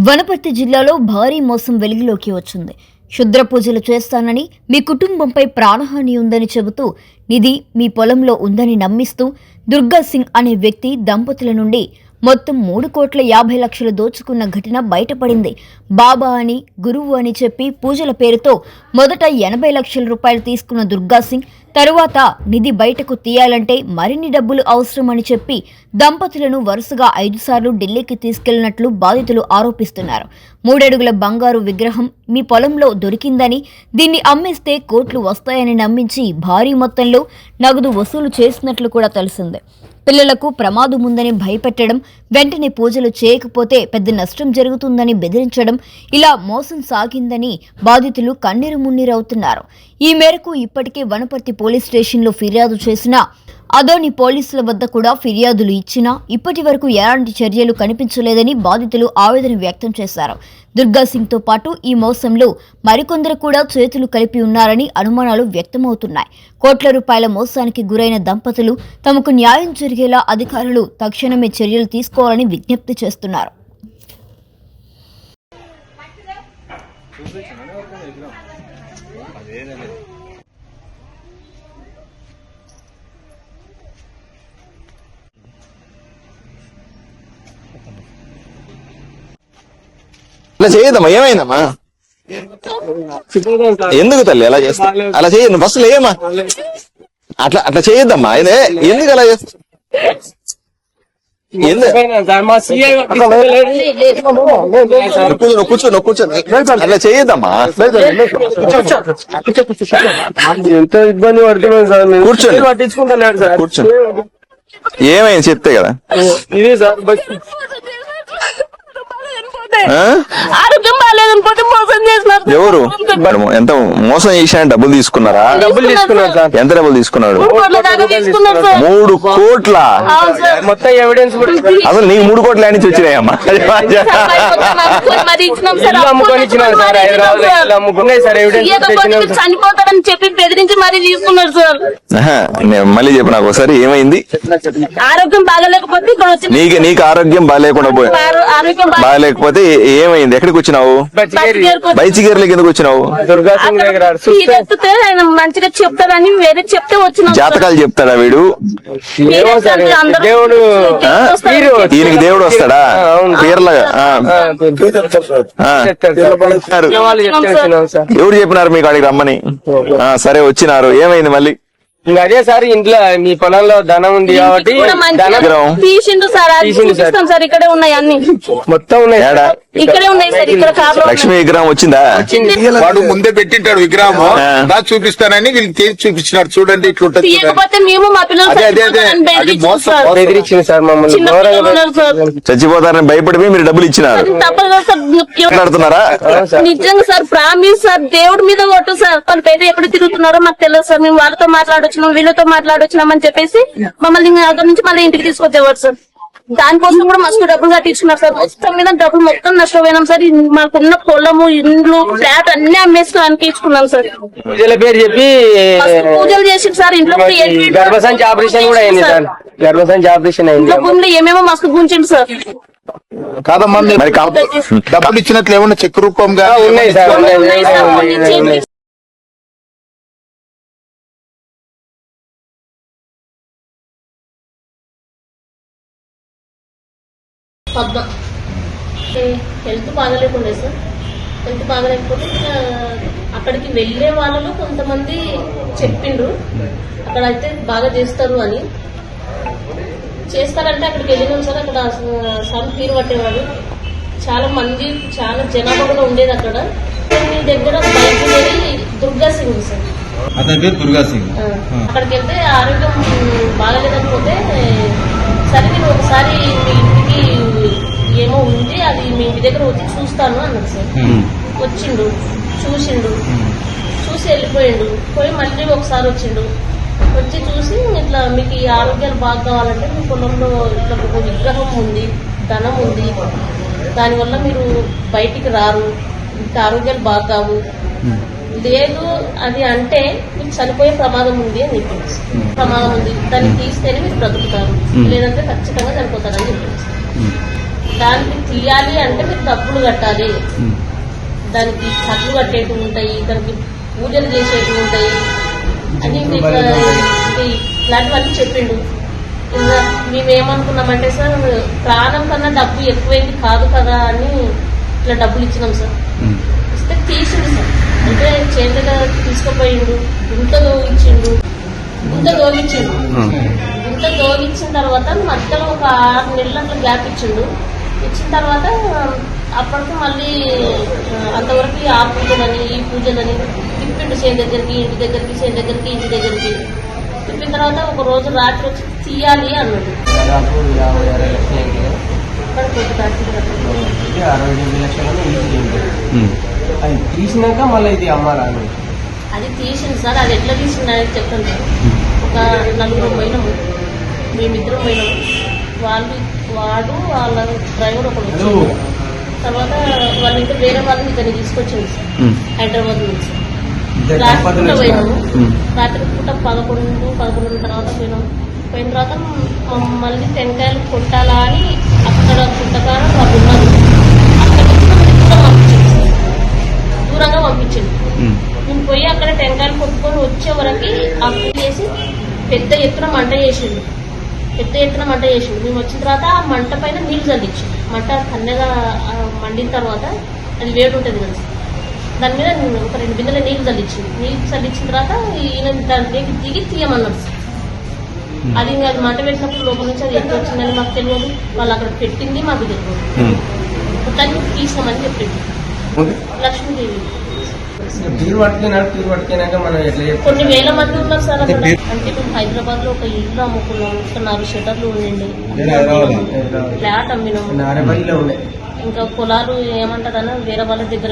వనపర్తి జిల్లాలో భారీ మోసం వెలుగులోకి వచ్చింది. క్షుద్ర పూజలు చేస్తానని, మీ కుటుంబంపై ప్రాణహాని ఉందని చెబుతూ నిధి మీ పొలంలో ఉందని నమ్మిస్తూ దుర్గా సింగ్ అనే వ్యక్తి దంపతుల నుండి మొత్తం 3,50,00,000 దోచుకున్న ఘటన బయటపడింది. బాబా అని, గురువు అని చెప్పి పూజల పేరుతో మొదట 80 లక్షల రూపాయలు తీసుకున్న దుర్గా సింగ్ తరువాత నిధి బయటకు తీయాలంటే మరిన్ని డబ్బులు అవసరమని చెప్పి దంపతులను వరుసగా 5 సార్లు ఢిల్లీకి తీసుకెళ్లినట్లు బాధితులు ఆరోపిస్తున్నారు. 3 అడుగుల బంగారు విగ్రహం మీ పొలంలో దొరికిందని, దీన్ని అమ్మేస్తే కోట్లు వస్తాయని నమ్మించి భారీ మొత్తంలో నగదు వసూలు చేసినట్లు కూడా తెలిసింది. పిల్లలకు ప్రమాదం ఉందని భయపెట్టడం, వెంటనే పూజలు చేయకపోతే పెద్ద నష్టం జరుగుతుందని బెదిరించడం, ఇలా మోసం సాగిందని బాధితులు కన్నీరు మున్నీరవుతున్నారు. ఈ మేరకు ఇప్పటికే వనపర్తి పోలీస్ స్టేషన్లో ఫిర్యాదు చేసినా, అదోని పోలీసుల వద్ద కూడా ఫిర్యాదులు ఇచ్చినా ఇప్పటి వరకు ఎలాంటి చర్యలు కనిపించలేదని బాధితులు ఆవేదన వ్యక్తం చేశారు. దుర్గా సింగ్తో పాటు ఈ మోసంలో మరికొందరు కూడా చేతులు కలిపి ఉన్నారని అనుమానాలు వ్యక్తమవుతున్నాయి. కోట్ల రూపాయల మోసానికి గురైన దంపతులు తమకు న్యాయం జరిగేలా అధికారులు తక్షణమే చర్యలు తీసుకోవాలని విజ్ఞప్తి చేస్తున్నారు. అలా చేయదమ్మా, ఏమైందమ్మా? ఎందుకు తల్లి అలా చేస్తా? అలా చేయదు ఫస్ట్ ఏమా, అట్లా చేయొద్దమ్మా. ఎందుకు అలా చేస్తా? కూర్చో అట్లా చేయొద్దమ్మా. ఎంత ఇబ్బంది పడుతున్నాం సార్. కూర్చోండి, పట్టించుకుంటలేడు సార్. కూర్చోండి. ఏమైంది చెప్తే కదా. ఇదే సార్ ఆరోగ్యం బాగాలేదనిపోతే మోసం చేసినారు. ఎవరు ఎంత మోసం చేశాను? డబ్బులు తీసుకున్నారా? డబ్బులు తీసుకున్నారు సార్. ఎంత డబ్బులు తీసుకున్నాడు? 3 కోట్ల. మొత్తం ఎవిడెన్స్ అసలు నీకు 3 కోట్ల నుంచి వచ్చినాయమ్మా? అమ్ముకొని ఇచ్చినారు సార్. హైదరాబాద్ అమ్ముకున్నాయి సార్. ఎవిడెన్స్ చనిపోతాడని చెప్పి బెదిరించి మరీ తీసుకున్నారు సార్. మళ్ళీ చెప్పు నాకు ఒకసారి, ఏమైంది? ఆరోగ్యం బాగాలేకపోతే ఇక్కడ వచ్చి నీకు ఆరోగ్యం బాగాలేకుండా బాగాలేకపోతే ఏమైంది? ఎక్కడికి వచ్చినావు? బైచిగేర్లకి ఎందుకు వచ్చినావు? దుర్గా సింగ్ దగ్గర ఆయన మంచిగా చెప్తాడని వేరే చెప్తే వచ్చిన జాతకాలు చెప్తాడా వీడు? దేవుడు ఈయనకి దేవుడు వస్తాడా? పేర్లగా ఎవరు చెప్పినారు మీకు అడిగి రమ్మని? సరే వచ్చినారు, ఏమైంది మళ్ళీ? ఇంకా అదే సార్, ఇంట్లో మీ పొలంలో ధనం ఉంది కాబట్టి తీసిండు సార్. ఇక్కడే ఉన్నాయి అన్ని, మొత్తం ఉన్నాయి. ఇక్కడే ఉన్నాయి సార్. ఇక్కడ లక్ష్మీ విగ్రహం వచ్చిందా? వాడు ముందే పెట్టింటాడు విగ్రహం, నాకు చూపిస్తానని వీళ్ళు తీసి చూపించినాడు. చూడండి ఇట్లుంటది. తీయకపోతే మేము మా పిల్లలు బెదిరించింది సార్ మమ్మల్ని. చచ్చిపోతారని భయపడి మీరు డబ్బులు ఇచ్చినారు. మాట్లాడుతున్నారా? నిజంగా సార్, ప్రామిస్ సార్, దేవుడి మీద కొట్టు సార్. వాళ్ళు పేరు ఎప్పుడు తిరుగుతున్నారో మాకు తెలియదు సార్. మేము వాళ్ళతో మాట్లాడొచ్చినాం, వీళ్ళతో మాట్లాడొచ్చినాం అని చెప్పేసి మమ్మల్ని అక్కడి నుంచి మళ్ళీ ఇంటికి తీసుకొచ్చేవారు సార్. దానికోసం కూడా మస్తు డబ్బులు కట్టించుకున్నారు సార్. మొత్తం మీద డబ్బులు మొత్తం నష్టపోయినాం సార్. మాకున్న పొలము, ఇండ్లు, ఫ్లాట్ అన్ని అమ్మేసుకోవడానికి ఇచ్చుకున్నాం సార్. పూజల పేరు చెప్పి పూజలు చేసి సార్. ఇంట్లో గర్భసంచి ఆపరేషన్ కూడా అయింది సార్. గర్భసంచి ఆపరేషన్ అయింది. భూమిలో ఏమేమో మస్తు గుంచిండు సార్. కాదమ్మా, డబ్బులు ఇచ్చినట్లు ఏమన్నా చెక్ రూపంగా ఉన్నాయి సార్. హెల్త్ బాగాలేకుండే సార్. హెల్త్ బాగాలేకపోతే అక్కడికి వెళ్లే వాళ్ళలో కొంతమంది చెప్పిండ్రు అక్కడ అయితే బాగా చేస్తారు అని. చేస్తారంటే అక్కడికి వెళ్ళినాం సార్. అక్కడ సార్ తీరు పట్టేవాడు. చాలా మంది, చాలా జనాభా కూడా ఉండేది అక్కడ. మీ దగ్గర బయటకు వెళ్ళి దుర్గా సింగ్ సార్, అతని పేరు దుర్గా సింగ్. అక్కడికి వెళ్తే ఆరోగ్యం బాగాలేదనిపోతే, సరే నేను ఒకసారి మీ ఇంటికి ఏమో ఉంది, అది మీ ఇంటి దగ్గర వచ్చి చూస్తాను అన్నాడు సార్. వచ్చిండు, చూసిండు, చూసి వెళ్ళిపోయిండు. పోయి మళ్ళీ ఒకసారి వచ్చిండు. వచ్చి చూసి ఇట్లా మీకు ఈ ఆరోగ్యాలు బాగా కావాలంటే మీ పొలంలో ఇట్లా ఒక విగ్రహం ఉంది, ధనం ఉంది, దానివల్ల మీరు బయటికి రారు, ఇంత ఆరోగ్యాలు బాగా కావు, లేదు అది అంటే మీకు చనిపోయే ప్రమాదం ఉంది అని చెప్పింది. ప్రమాదం ఉంది, దాన్ని తీస్తేనే మీరు బ్రతుకుతారు, లేదంటే ఖచ్చితంగా చనిపోతారని చెప్పింది. దానికి తీయాలి అంటే మీరు డబ్బులు కట్టాలి, దానికి కట్లు కట్టేటివి ఉంటాయి, దానికి పూజలు చేసేటివి ఉంటాయి అని ఇట్లాంటివన్నీ చెప్పిండు. ఇంకా మేమేమనుకున్నామంటే సార్ ప్రాణం కన్నా డబ్బు ఎక్కువైంది కాదు కదా అని ఇట్లా డబ్బులు ఇచ్చినాం సార్. ఇస్తే తీసిండు సార్, అంటే చేతులుగా తీసుకుపోయిండు, గుంట దోగించిండు. గుంట దోగించిన తర్వాత మధ్యలో ఒక 6 నెలలు అట్లా గ్యాప్ ఇచ్చిండు. ఇచ్చిన తర్వాత అప్పటికి మళ్ళీ అంతవరకు ఆ పూజలని ఈ పూజలని తిప్పిండు, చేను దగ్గరికి ఇంటి దగ్గరికి, చేను దగ్గరికి ఇంటి దగ్గరికి తిప్పిన తర్వాత ఒక రోజు రాత్రి వచ్చి తీయాలి అన్నాడు. దాదాపు 50-60 లక్షలు అయింది కదా. ఇక్కడ కొద్ది కాల్చింది కదా. 60-70 లక్షలను ఈజీ అది తీసినాక మళ్ళీ ఇది అమ్మాలా అని. అది తీసింది సార్. అది ఎట్లా తీసింది అనేది చెప్తాను సార్. ఒక 4 పోయినాము, మేమిద్దరం పోయినాము. వాడు వాళ్ళ డ్రైవర్ ఒకడు వచ్చాడు. తర్వాత వాళ్ళ ఇంకా వేరే వాళ్ళని ఇతన్ని తీసుకొచ్చింది సార్, హైదరాబాద్ నుంచి. రాత్రి పూట పోయినాము. రాత్రి పూట 11 తర్వాత పోయినాము. పోయిన తర్వాత మళ్ళీ టెంకాయలు కొట్టాలా అని అక్కడ పుట్టకారం వాళ్ళు ఉన్నారు. అక్కడ నుంచి దూరంగా పంపించింది. మేము పోయి అక్కడ టెంకాయలు కొట్టుకొని వచ్చే వరకు ఆ పూజ చేసి పెద్ద ఎత్తున మంట చేసిండు. మేము వచ్చిన తర్వాత ఆ మంట పైన నీళ్లు చల్లించిండు. మంట కన్నెగా మండిన తర్వాత అది వేడి ఉంటుంది కదా, దాని మీద ఒక 2 బిందెల నీళ్లు చల్లించింది. నీళ్లు చల్లించిన తర్వాత ఈయన దాని దిగి తీయమన్నాడు. అది అది మంట పెట్టినప్పుడు లోపల నుంచి అది ఎంత వచ్చిందని మాకు తెలియదు, వాళ్ళు అక్కడ పెట్టింది మాకు తెలియదు. మొత్తానికి తీసినామని చెప్పింది లక్ష్మీదేవి. తీరు పట్టుకున్నాక మనం ఎట్లా కొన్ని వేల మంది ఉన్నారు సార్ అక్కడ. అంటే మేము హైదరాబాద్ లో ఒక ఇల్లు అమ్ముకున్నాం, ఒక 4 షటర్లు ఉండండి, ఫ్లాట్ అమ్మినాం, నారపల్లిలో ఉండే ఇంకా పొలాలు ఏమంటారన్నా వేరే వాళ్ళ దగ్గర